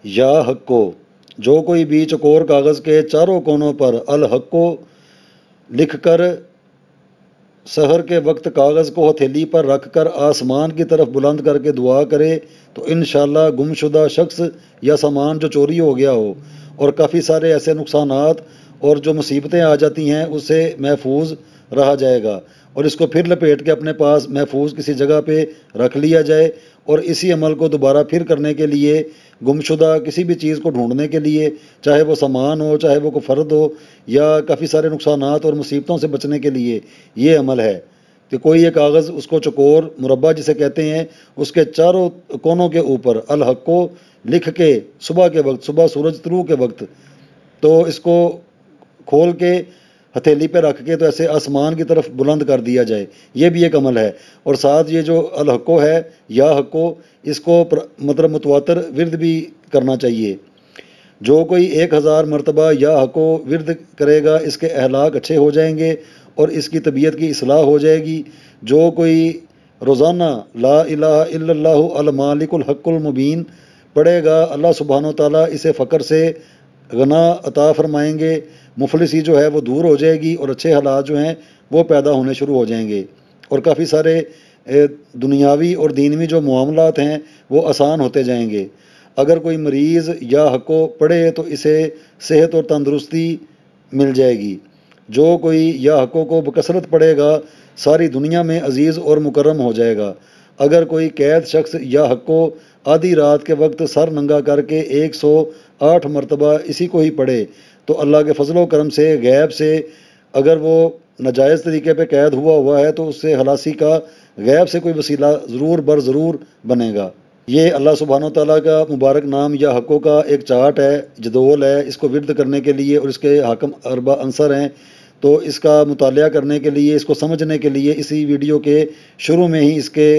یا حق کو، جو کوئی بھی چکور کاغذ کے چاروں کونوں پر الحق کو لکھ کر سحر کے وقت کاغذ کو ہتھیلی پر رکھ کر آسمان کی طرف بلند کر کے دعا کرے تو انشاءاللہ گم شدہ شخص یا سامان جو چوری ہو گیا ہو اور کافی سارے ایسے نقصانات اور جو مصیبتیں آ جاتی ہیں اس سے محفوظ رہا جائے گا، اور اس کو پھر لپیٹ کے اپنے پاس محفوظ کسی جگہ پہ رکھ لیا جائے، اور اسی عمل کو دوبارہ پھر کرنے کے لیے گمشدہ کسی بھی چیز کو ڈھونڈنے کے لیے، چاہے وہ سامان ہو چاہے وہ کوئی فرد ہو یا کافی سارے نقصانات اور مصیبتوں سے بچنے کے لیے یہ عمل ہے کہ کوئی ایک کاغذ اس کو چکور مربع جسے کہتے ہیں اس کے چاروں کونوں کے اوپر الحق کو لکھ کے صبح کے وقت، صبح سورج طلوع کے وقت، تو اس کو کھول کے ہتھیلی پہ رکھ کے تو ایسے آسمان کی طرف بلند کر دیا جائے، یہ بھی ایک عمل ہے۔ اور ساتھ یہ جو الحقو ہے یا حقو، اس کو مطلب متواتر ورد بھی کرنا چاہیے۔ جو کوئی 1000 مرتبہ یا حقو ورد کرے گا اس کے اخلاق اچھے ہو جائیں گے اور اس کی طبیعت کی اصلاح ہو جائے گی۔ جو کوئی روزانہ لا الہ الا اللہ المالک الحق المبین پڑھے گا، اللہ سبحانہ و تعالیٰ اسے فقر سے غنا عطا فرمائیں گے، مفلسی جو ہے وہ دور ہو جائے گی اور اچھے حالات جو ہیں وہ پیدا ہونے شروع ہو جائیں گے، اور کافی سارے دنیاوی اور دینوی جو معاملات ہیں وہ آسان ہوتے جائیں گے۔ اگر کوئی مریض یا حقو پڑھے تو اسے صحت اور تندرستی مل جائے گی۔ جو کوئی یا حقو کو بکثرت پڑھے گا ساری دنیا میں عزیز اور مکرم ہو جائے گا۔ اگر کوئی قید شخص یا حقو آدھی رات کے وقت سر ننگا کر کے 108 مرتبہ اسی کو ہی پڑھے تو اللہ کے فضل و کرم سے غیب سے، اگر وہ ناجائز طریقے پہ قید ہوا ہے تو اس سے خلاصی کا غیب سے کوئی وسیلہ ضرور بر ضرور بنے گا۔ یہ اللہ سبحانہ و تعالیٰ کا مبارک نام یا حقوں کا ایک چارٹ ہے، جدول ہے اس کو ورد کرنے کے لیے، اور اس کے حاکم اربع عنصر ہیں، تو اس کا مطالعہ کرنے کے لیے، اس کو سمجھنے کے لیے اسی ویڈیو کے شروع میں ہی اس کے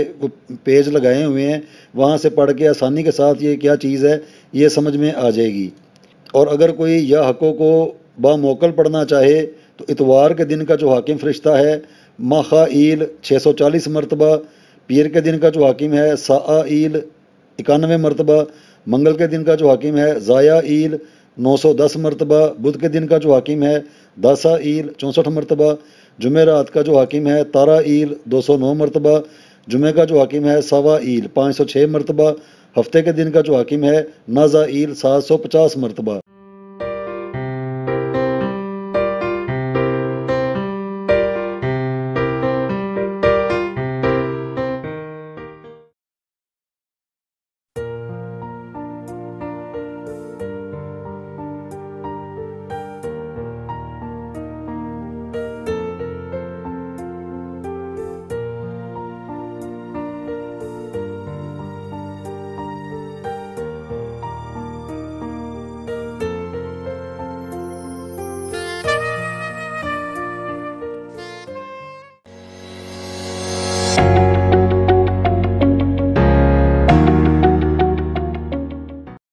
پیج لگائے ہوئے ہیں، وہاں سے پڑھ کے آسانی کے ساتھ یہ کیا چیز ہے یہ سمجھ میں آ جائے گی۔ اور اگر کوئی یا حقوں کو باموکل پڑھنا چاہے تو اتوار کے دن کا جو حاکم فرشتہ ہے مخائیل 640 مرتبہ، پیر کے دن کا جو حاکم ہے سائیل 91 مرتبہ، منگل کے دن کا جو حاکم ہے زایائیل 910 مرتبہ، بدھ کے دن کا جو حاکم ہے داسائیل 64 مرتبہ، جمعرات کا جو حاکم ہے تارائیل 209 مرتبہ، جمعہ کا جو حاکم ہے سوائیل 506 مرتبہ، ہفتے کے دن کا جو حاکم ہے نازائیل 750 مرتبہ۔